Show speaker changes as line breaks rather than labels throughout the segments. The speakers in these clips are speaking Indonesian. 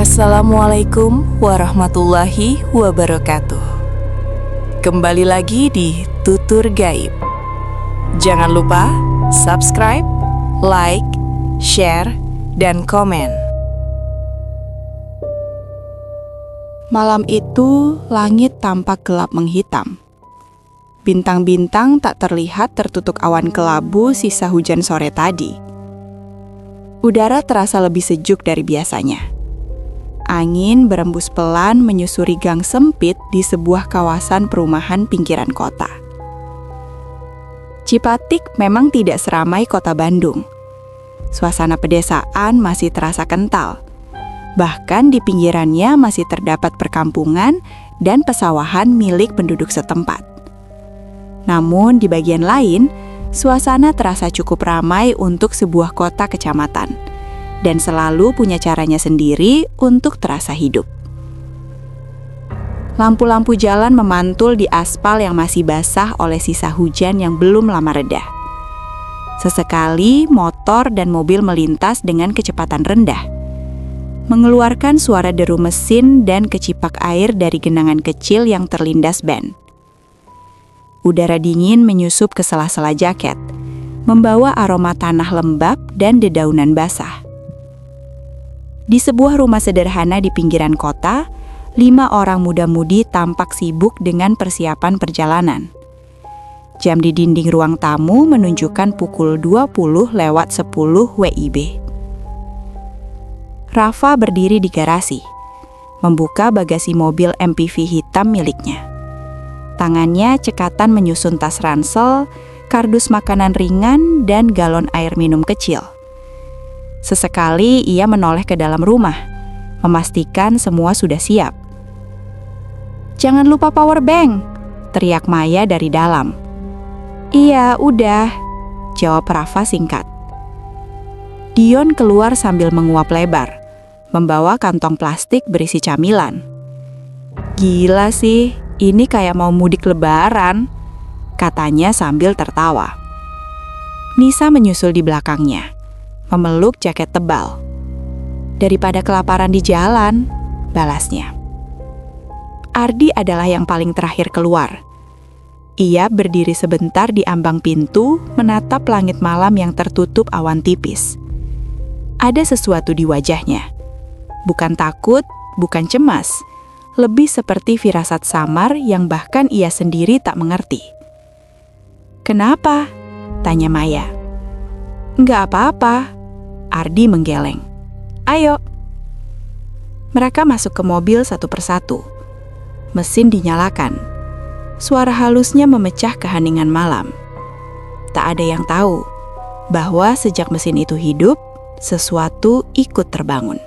Assalamualaikum warahmatullahi wabarakatuh. Kembali lagi di Tutur Gaib. Jangan lupa subscribe, like, share, dan komen. Malam itu, langit tampak gelap menghitam. Bintang-bintang tak terlihat tertutup awan kelabu sisa hujan sore tadi. Udara terasa lebih sejuk dari biasanya. Angin berembus pelan menyusuri gang sempit di sebuah kawasan perumahan pinggiran kota. Cipatik memang tidak seramai kota Bandung. Suasana pedesaan masih terasa kental. Bahkan di pinggirannya masih terdapat perkampungan dan pesawahan milik penduduk setempat. Namun di bagian lain, suasana terasa cukup ramai untuk sebuah kota kecamatan. Dan selalu punya caranya sendiri untuk terasa hidup. Lampu-lampu jalan memantul di aspal yang masih basah oleh sisa hujan yang belum lama reda. Sesekali motor dan mobil melintas dengan kecepatan rendah, mengeluarkan suara deru mesin dan kecipak air dari genangan kecil yang terlindas ban. Udara dingin menyusup ke sela-sela jaket, membawa aroma tanah lembab dan dedaunan basah. Di sebuah rumah sederhana di pinggiran kota, 5 orang muda-mudi tampak sibuk dengan persiapan perjalanan. Jam di dinding ruang tamu menunjukkan pukul 20:10 WIB. Rafa berdiri di garasi, membuka bagasi mobil MPV hitam miliknya. Tangannya cekatan menyusun tas ransel, kardus makanan ringan, dan galon air minum kecil. Sesekali ia menoleh ke dalam rumah, memastikan semua sudah siap. "Jangan lupa power bank," teriak Maya dari dalam. "Iya, udah," jawab Rafa singkat. Dion keluar sambil menguap lebar, membawa kantong plastik berisi camilan. "Gila sih, ini kayak mau mudik lebaran," katanya sambil tertawa. Nisa menyusul di belakangnya, memeluk jaket tebal. "Daripada kelaparan di jalan," balasnya. Ardi adalah yang paling terakhir keluar. Ia berdiri sebentar di ambang pintu, menatap langit malam yang tertutup awan tipis. Ada sesuatu di wajahnya. Bukan takut, bukan cemas. Lebih seperti firasat samar yang bahkan ia sendiri tak mengerti. "Kenapa?" tanya Maya. "Nggak apa-apa," Ardi menggeleng. "Ayo." Mereka masuk ke mobil satu persatu. Mesin dinyalakan. Suara halusnya memecah keheningan malam. Tak ada yang tahu bahwa sejak mesin itu hidup, sesuatu ikut terbangun.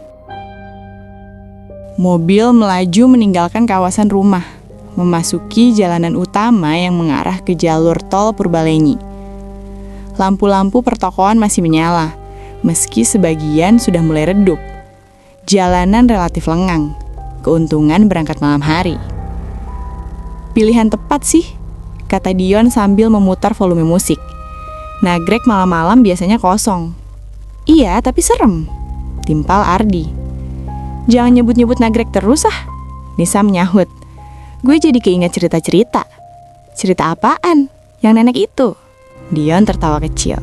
Mobil melaju meninggalkan kawasan rumah, memasuki jalanan utama yang mengarah ke jalur tol Purbalenyi. Lampu-lampu pertokoan masih menyala, meski sebagian sudah mulai redup. Jalanan relatif lengang, keuntungan berangkat malam hari. "Pilihan tepat sih," kata Dion sambil memutar volume musik. "Nagrek malam-malam biasanya kosong." "Iya, tapi serem," timpal Ardi. "Jangan nyebut-nyebut nagrek terus ah," Nisa menyahut. "Gue jadi keinget cerita-cerita." "Cerita apaan? Yang nenek itu?" Dion tertawa kecil.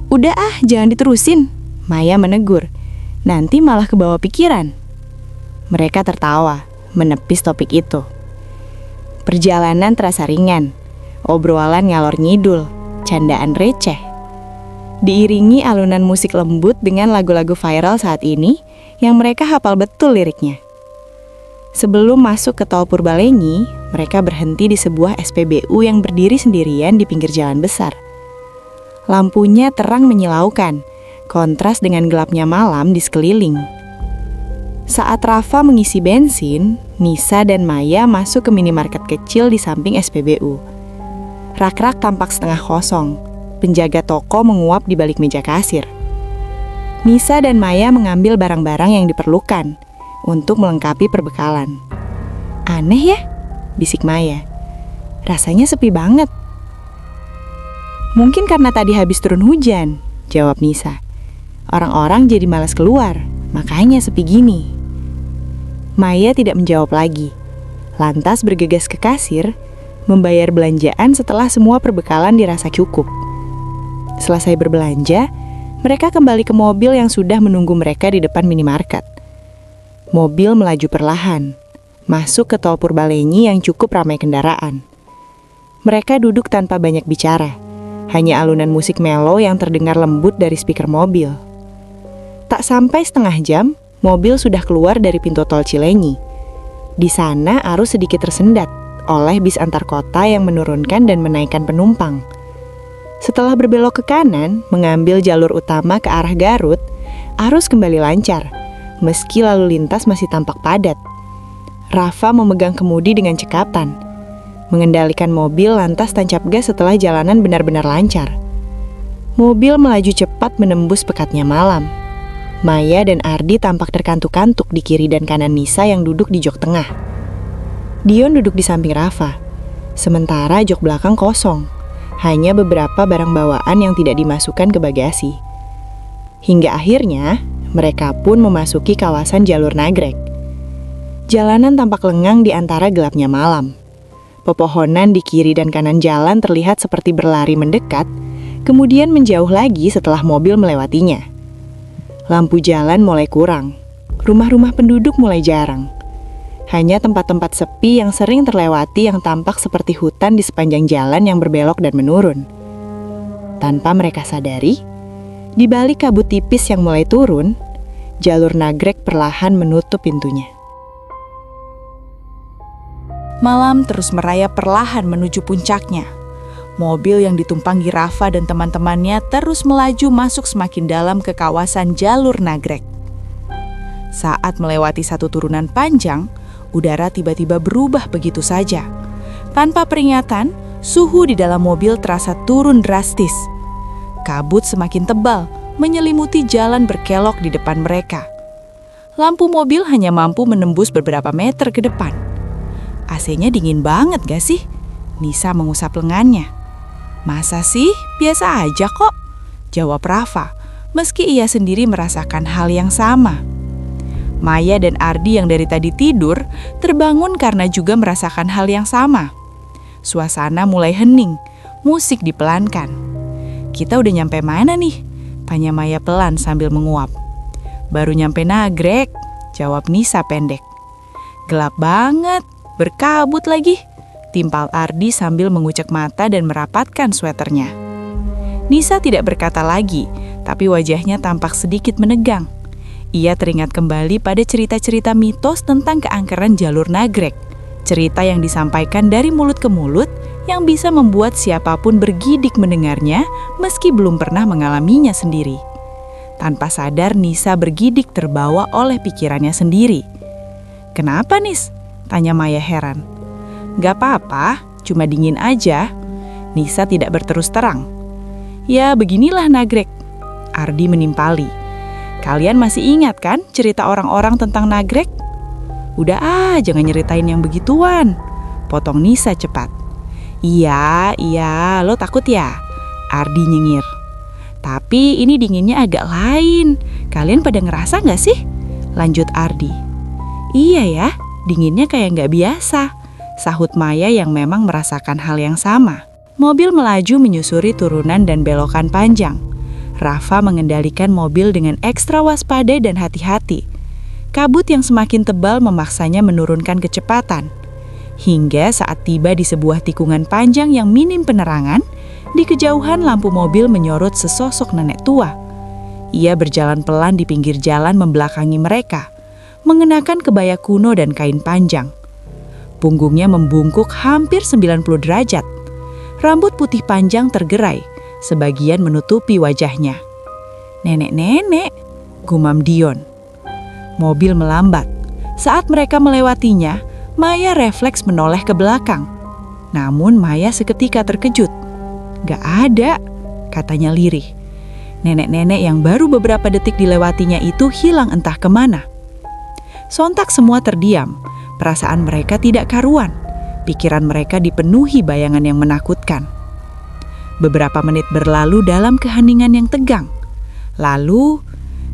"Udah ah, jangan diterusin," Maya menegur. "Nanti malah kebawa pikiran." Mereka tertawa, menepis topik itu. Perjalanan terasa ringan, obrolan ngalor ngidul, candaan receh. Diiringi alunan musik lembut dengan lagu-lagu viral saat ini yang mereka hafal betul liriknya. Sebelum masuk ke tol Purbalenyi, mereka berhenti di sebuah SPBU yang berdiri sendirian di pinggir jalan besar. Lampunya terang menyilaukan, kontras dengan gelapnya malam di sekeliling. Saat Rafa mengisi bensin, Nisa dan Maya masuk ke minimarket kecil di samping SPBU. Rak-rak tampak setengah kosong, penjaga toko menguap di balik meja kasir. Nisa dan Maya mengambil barang-barang yang diperlukan untuk melengkapi perbekalan. "Aneh ya," bisik Maya. "Rasanya sepi banget." "Mungkin karena tadi habis turun hujan," jawab Nisa. "Orang-orang jadi malas keluar, Makanya sepi gini. Maya tidak menjawab lagi. Lantas bergegas ke kasir, membayar belanjaan setelah semua perbekalan dirasa cukup. Selesai berbelanja, mereka kembali ke mobil yang sudah menunggu mereka di depan minimarket. Mobil melaju perlahan, masuk ke tol Purbalenyi yang cukup ramai kendaraan. Mereka duduk tanpa banyak bicara, hanya alunan musik melo yang terdengar lembut dari speaker mobil. Tak sampai setengah jam, mobil sudah keluar dari pintu tol Cilenyi. Di sana arus sedikit tersendat oleh bis antar kota yang menurunkan dan menaikkan penumpang. Setelah berbelok ke kanan, mengambil jalur utama ke arah Garut, arus kembali lancar, meski lalu lintas masih tampak padat. Rafa memegang kemudi dengan cekatan, mengendalikan mobil lantas tancap gas setelah jalanan benar-benar lancar. Mobil melaju cepat menembus pekatnya malam. Maya dan Ardi tampak terkantuk-kantuk di kiri dan kanan Nisa yang duduk di jok tengah. Dion duduk di samping Rafa, sementara jok belakang kosong. Hanya beberapa barang bawaan yang tidak dimasukkan ke bagasi. Hingga akhirnya, mereka pun memasuki kawasan jalur nagrek. Jalanan tampak lengang di antara gelapnya malam. Pepohonan di kiri dan kanan jalan terlihat seperti berlari mendekat, kemudian menjauh lagi setelah mobil melewatinya. Lampu jalan mulai kurang, rumah-rumah penduduk mulai jarang. Hanya tempat-tempat sepi yang sering terlewati yang tampak seperti hutan di sepanjang jalan yang berbelok dan menurun. Tanpa mereka sadari, di balik kabut tipis yang mulai turun, jalur nagrek perlahan menutup pintunya. Malam terus merayap perlahan menuju puncaknya. Mobil yang ditumpangi Rafa dan teman-temannya terus melaju masuk semakin dalam ke kawasan jalur nagrek. Saat melewati satu turunan panjang, udara tiba-tiba berubah begitu saja. Tanpa peringatan, suhu di dalam mobil terasa turun drastis. Kabut semakin tebal, menyelimuti jalan berkelok di depan mereka. Lampu mobil hanya mampu menembus beberapa meter ke depan. AC-nya dingin banget gak sih? Nisa mengusap lengannya. Masa sih? Biasa aja kok, jawab Rafa, meski ia sendiri merasakan hal yang sama. Maya dan Ardi yang dari tadi tidur terbangun karena juga merasakan hal yang sama. Suasana mulai hening, musik dipelankan. Kita udah nyampe mana nih? Tanya Maya pelan sambil menguap. Baru nyampe nagrek, jawab Nisa pendek. Gelap banget, berkabut lagi, timpal Ardi sambil mengucek mata dan merapatkan sweaternya. Nisa tidak berkata lagi, tapi wajahnya tampak sedikit menegang. Ia teringat kembali pada cerita-cerita mitos tentang keangkeran jalur nagrek. Cerita yang disampaikan dari mulut ke mulut yang bisa membuat siapapun bergidik mendengarnya meski belum pernah mengalaminya sendiri. Tanpa sadar Nisa bergidik terbawa oleh pikirannya sendiri. "Kenapa, Nis?" tanya Maya heran. "Gak apa-apa, cuma dingin aja." Nisa tidak berterus terang. "Ya beginilah nagrek," Ardi menimpali. "Kalian masih ingat kan cerita orang-orang tentang nagrek?" "Udah jangan nyeritain yang begituan," potong Nisa cepat. Iya, lo takut ya?" Ardi nyengir. "Tapi ini dinginnya agak lain. Kalian pada ngerasa gak sih?" lanjut Ardi. "Iya ya, dinginnya kayak gak biasa," sahut Maya yang memang merasakan hal yang sama. Mobil melaju menyusuri turunan dan belokan panjang. Rafa mengendalikan mobil dengan ekstra waspada dan hati-hati. Kabut yang semakin tebal memaksanya menurunkan kecepatan. Hingga saat tiba di sebuah tikungan panjang yang minim penerangan, di kejauhan lampu mobil menyorot sesosok nenek tua. Ia berjalan pelan di pinggir jalan membelakangi mereka, mengenakan kebaya kuno dan kain panjang. Punggungnya membungkuk hampir 90 derajat. Rambut putih panjang tergerai, sebagian menutupi wajahnya. "Nenek-nenek," gumam Dion. Mobil melambat. Saat mereka melewatinya, Maya refleks menoleh ke belakang. Namun Maya seketika terkejut. "Gak ada," katanya lirih. Nenek-nenek yang baru beberapa detik dilewatinya itu hilang entah kemana. Sontak semua terdiam. Perasaan mereka tidak karuan. Pikiran mereka dipenuhi bayangan yang menakutkan. Beberapa menit berlalu dalam keheningan yang tegang. Lalu,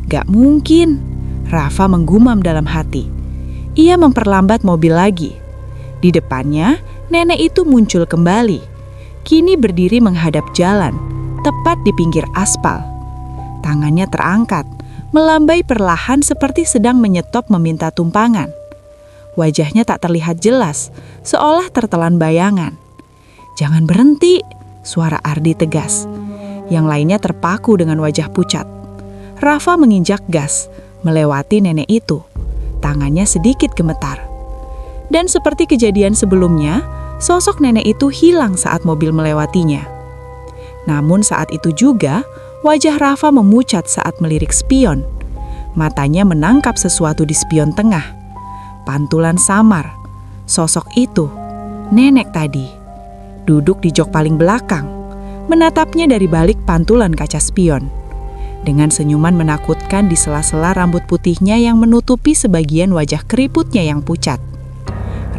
"Gak mungkin,"
Rafa menggumam dalam hati. Ia memperlambat mobil lagi. Di depannya, nenek itu muncul kembali. Kini berdiri menghadap jalan, tepat di pinggir aspal. Tangannya terangkat, melambai perlahan seperti sedang menyetop meminta tumpangan. Wajahnya tak terlihat jelas, seolah tertelan bayangan. "Jangan berhenti," suara Ardi tegas. Yang lainnya terpaku dengan wajah pucat. Rafa menginjak gas, melewati nenek itu. Tangannya sedikit gemetar. Dan seperti kejadian sebelumnya, sosok nenek itu hilang saat mobil melewatinya. Namun saat itu juga, wajah Rafa memucat saat melirik spion. Matanya menangkap sesuatu di spion tengah. Pantulan samar. Sosok itu, nenek tadi, duduk di jok paling belakang, menatapnya dari balik pantulan kaca spion. Dengan senyuman menakutkan di sela-sela rambut putihnya yang menutupi sebagian wajah keriputnya yang pucat.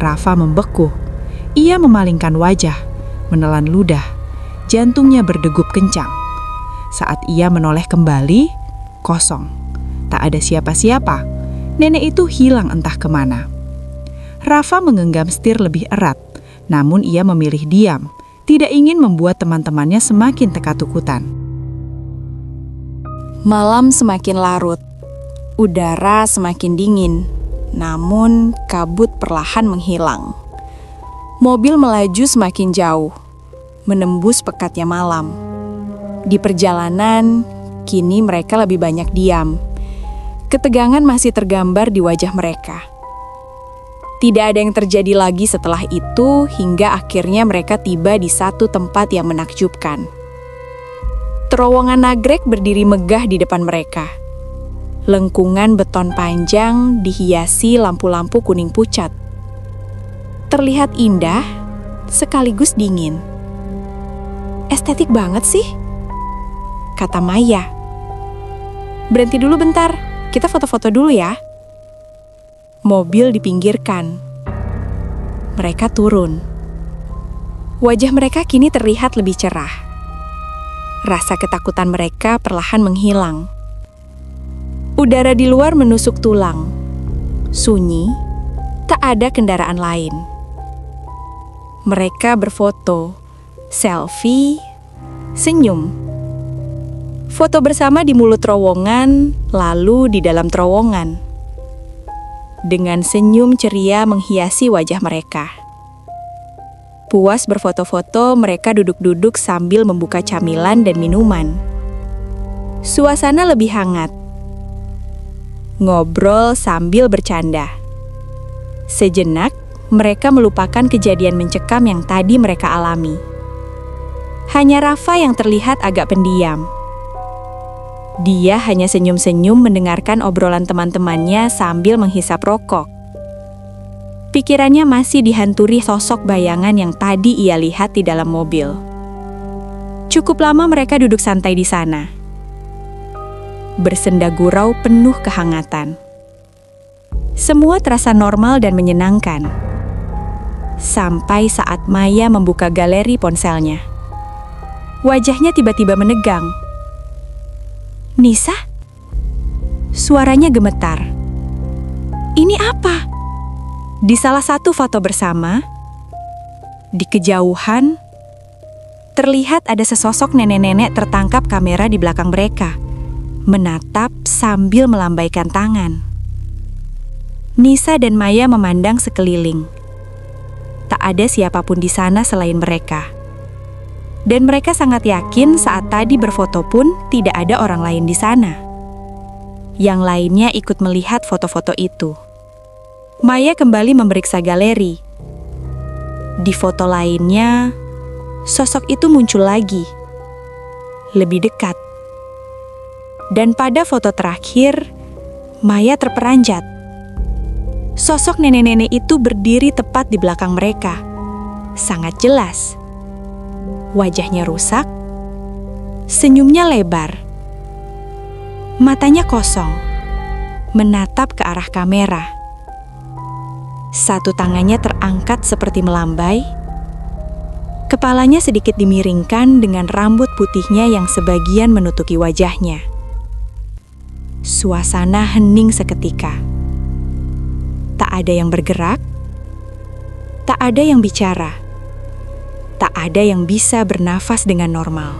Rafa membeku. Ia memalingkan wajah, menelan ludah. Jantungnya berdegup kencang. Saat ia menoleh kembali, kosong. Tak ada siapa-siapa. Nenek itu hilang entah kemana. Rafa menggenggam setir lebih erat, namun ia memilih diam, tidak ingin membuat teman-temannya semakin tekad-tukutan.
Malam semakin larut, udara semakin dingin, namun kabut perlahan menghilang. Mobil melaju semakin jauh, menembus pekatnya malam. Di perjalanan, kini mereka lebih banyak diam. Ketegangan masih tergambar di wajah mereka. Tidak ada yang terjadi lagi setelah itu hingga akhirnya mereka tiba di satu tempat yang menakjubkan. Terowongan nagrek berdiri megah di depan mereka. Lengkungan beton panjang dihiasi lampu-lampu kuning pucat. Terlihat indah, sekaligus dingin. "Estetik banget sih," kata Maya. "Berhenti dulu bentar, kita foto-foto dulu ya." Mobil dipinggirkan. Mereka turun. Wajah mereka kini terlihat lebih cerah. Rasa ketakutan mereka perlahan menghilang. Udara di luar menusuk tulang. Sunyi, tak ada kendaraan lain. Mereka berfoto, selfie, senyum. Foto bersama di mulut terowongan, lalu di dalam terowongan. Dengan senyum ceria menghiasi wajah mereka. Puas berfoto-foto, mereka duduk-duduk sambil membuka camilan dan minuman. Suasana lebih hangat. Ngobrol sambil bercanda. Sejenak, mereka melupakan kejadian mencekam yang tadi mereka alami. Hanya Rafa yang terlihat agak pendiam. Dia hanya senyum-senyum mendengarkan obrolan teman-temannya sambil menghisap rokok. Pikirannya masih dihantui sosok bayangan yang tadi ia lihat di dalam mobil. Cukup lama mereka duduk santai di sana. Bersenda gurau penuh kehangatan. Semua terasa normal dan menyenangkan. Sampai saat Maya membuka galeri ponselnya. Wajahnya tiba-tiba menegang. "Nisa?" Suaranya gemetar. "Ini apa?" Di salah satu foto bersama, di kejauhan, terlihat ada sesosok nenek-nenek tertangkap kamera di belakang mereka, menatap sambil melambaikan tangan. Nisa dan Maya memandang sekeliling. Tak ada siapapun di sana selain mereka. Dan mereka sangat yakin saat tadi berfoto pun tidak ada orang lain di sana. Yang lainnya ikut melihat foto-foto itu. Maya kembali memeriksa galeri. Di foto lainnya, sosok itu muncul lagi, lebih dekat. Dan pada foto terakhir, Maya terperanjat. Sosok nenek-nenek itu berdiri tepat di belakang mereka, sangat jelas. Wajahnya rusak, senyumnya lebar, matanya kosong, menatap ke arah kamera. Satu tangannya terangkat seperti melambai. Kepalanya sedikit dimiringkan dengan rambut putihnya yang sebagian menutupi wajahnya.
Suasana hening seketika. Tak ada yang bergerak, tak ada yang bicara, tak ada yang bisa bernafas dengan normal.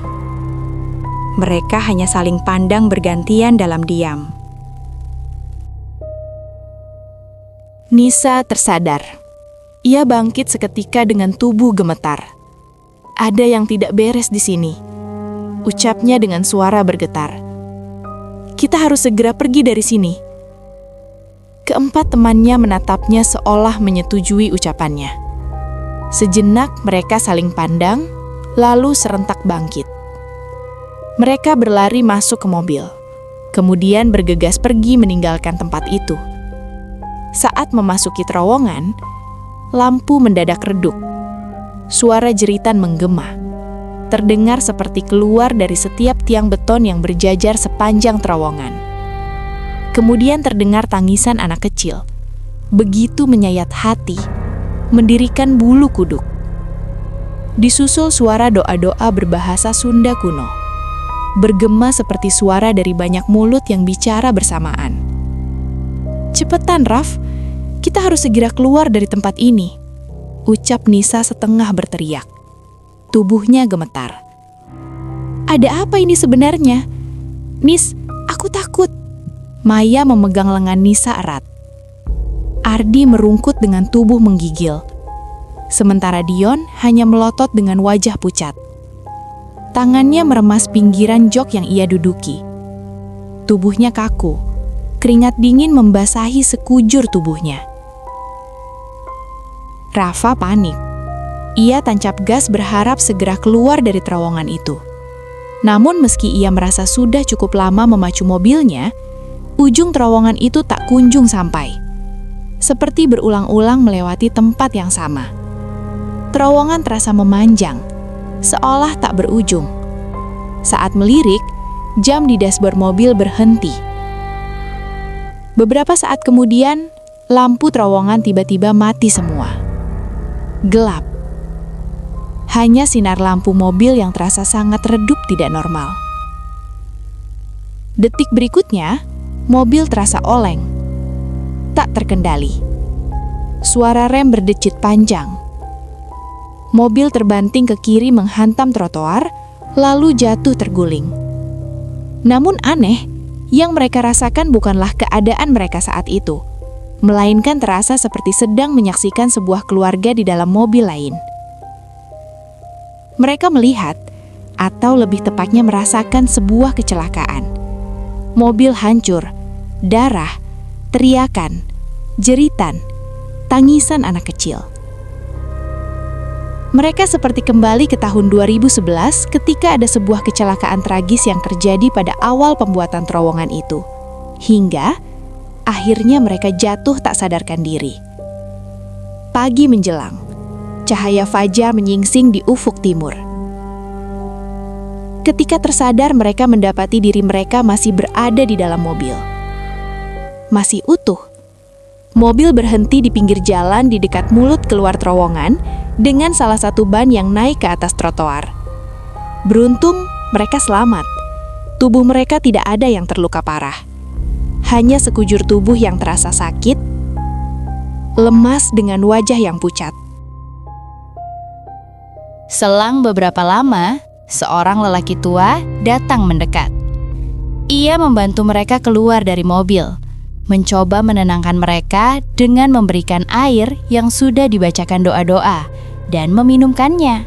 Mereka hanya saling pandang bergantian dalam diam.
Nisa tersadar. Ia bangkit seketika dengan tubuh gemetar. Ada yang tidak beres di sini, ucapnya dengan suara bergetar. Kita harus segera pergi dari sini. Keempat temannya menatapnya seolah menyetujui ucapannya. Sejenak mereka saling pandang, lalu serentak bangkit. Mereka berlari masuk ke mobil, kemudian bergegas pergi meninggalkan tempat itu. Saat memasuki terowongan, lampu mendadak redup. Suara jeritan menggema, terdengar seperti keluar dari setiap tiang beton yang berjajar sepanjang terowongan. Kemudian terdengar tangisan anak kecil, begitu menyayat hati, mendirikan bulu kuduk. Disusul suara doa-doa berbahasa Sunda kuno, bergema seperti suara dari banyak mulut yang bicara bersamaan. "Cepetan, Raf, kita harus segera keluar dari tempat ini," ucap Nisa setengah berteriak. Tubuhnya gemetar. "Ada apa ini sebenarnya? Nis, aku takut." Maya memegang lengan Nisa erat. Ardi merungkut dengan tubuh menggigil. Sementara Dion hanya melotot dengan wajah pucat. Tangannya meremas pinggiran jok yang ia duduki. Tubuhnya kaku. Keringat dingin membasahi sekujur tubuhnya. Rafa panik. Ia tancap gas berharap segera keluar dari terowongan itu. Namun meski ia merasa sudah cukup lama memacu mobilnya, ujung terowongan itu tak kunjung sampai. Seperti berulang-ulang melewati tempat yang sama. Terowongan terasa memanjang, seolah tak berujung. Saat melirik, jam di dashboard mobil berhenti. Beberapa saat kemudian, lampu terowongan tiba-tiba mati semua. Gelap. Hanya sinar lampu mobil yang terasa sangat redup tidak normal. Detik berikutnya, mobil terasa oleng. Tak terkendali. Suara rem berdecit panjang. Mobil terbanting ke kiri menghantam trotoar, lalu jatuh terguling. Namun aneh, yang mereka rasakan bukanlah keadaan mereka saat itu, melainkan terasa seperti sedang menyaksikan sebuah keluarga di dalam mobil lain. Mereka melihat, atau lebih tepatnya merasakan sebuah kecelakaan. Mobil hancur, darah, teriakan, jeritan, tangisan anak kecil. Mereka seperti kembali ke tahun 2011 ketika ada sebuah kecelakaan tragis yang terjadi pada awal pembuatan terowongan itu. Hingga akhirnya mereka jatuh tak sadarkan diri. Pagi menjelang, cahaya fajar menyingsing di ufuk timur. Ketika tersadar, mereka mendapati diri mereka masih berada di dalam mobil. Masih utuh. Mobil berhenti di pinggir jalan di dekat mulut keluar terowongan dengan salah satu ban yang naik ke atas trotoar. Beruntung, mereka selamat. Tubuh mereka tidak ada yang terluka parah. Hanya sekujur tubuh yang terasa sakit, lemas dengan wajah yang pucat.
Selang beberapa lama, seorang lelaki tua datang mendekat. Ia membantu mereka keluar dari mobil, mencoba menenangkan mereka dengan memberikan air yang sudah dibacakan doa-doa dan meminumkannya.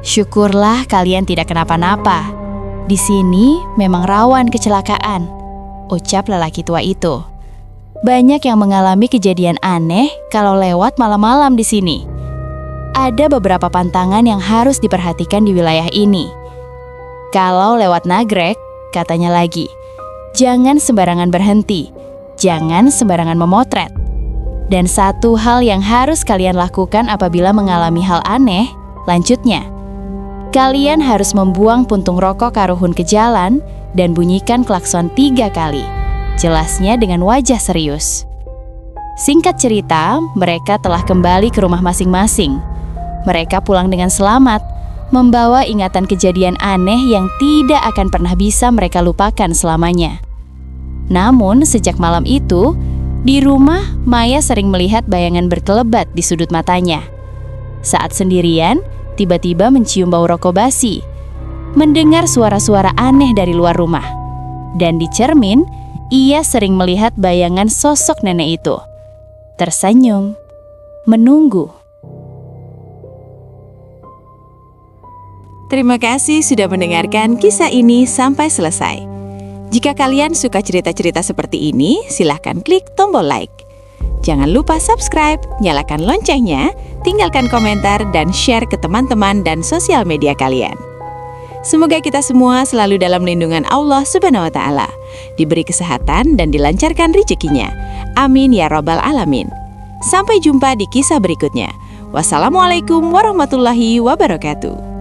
"Syukurlah kalian tidak kenapa-napa. Di sini memang rawan kecelakaan," ucap lelaki tua itu. "Banyak yang mengalami kejadian aneh kalau lewat malam-malam di sini. Ada beberapa pantangan yang harus diperhatikan di wilayah ini. Kalau lewat nagrek," katanya lagi, "jangan sembarangan berhenti, jangan sembarangan memotret. Dan satu hal yang harus kalian lakukan apabila mengalami hal aneh," lanjutnya, "kalian harus membuang puntung rokok karuhun ke jalan dan bunyikan klakson 3 kali." Jelasnya dengan wajah serius. Singkat cerita, mereka telah kembali ke rumah masing-masing. Mereka pulang dengan selamat, membawa ingatan kejadian aneh yang tidak akan pernah bisa mereka lupakan selamanya. Namun sejak malam itu, di rumah Maya sering melihat bayangan berkelebat di sudut matanya. Saat sendirian, tiba-tiba mencium bau rokok basi, mendengar suara-suara aneh dari luar rumah. Dan di cermin, ia sering melihat bayangan sosok nenek itu. Tersenyum, menunggu.
Terima kasih sudah mendengarkan kisah ini sampai selesai. Jika kalian suka cerita-cerita seperti ini, silahkan klik tombol like. Jangan lupa subscribe, nyalakan loncengnya, tinggalkan komentar, dan share ke teman-teman dan sosial media kalian. Semoga kita semua selalu dalam lindungan Allah Subhanahu wa Ta'ala, diberi kesehatan dan dilancarkan rezekinya. Amin ya Rabbal Alamin. Sampai jumpa di kisah berikutnya. Wassalamualaikum warahmatullahi wabarakatuh.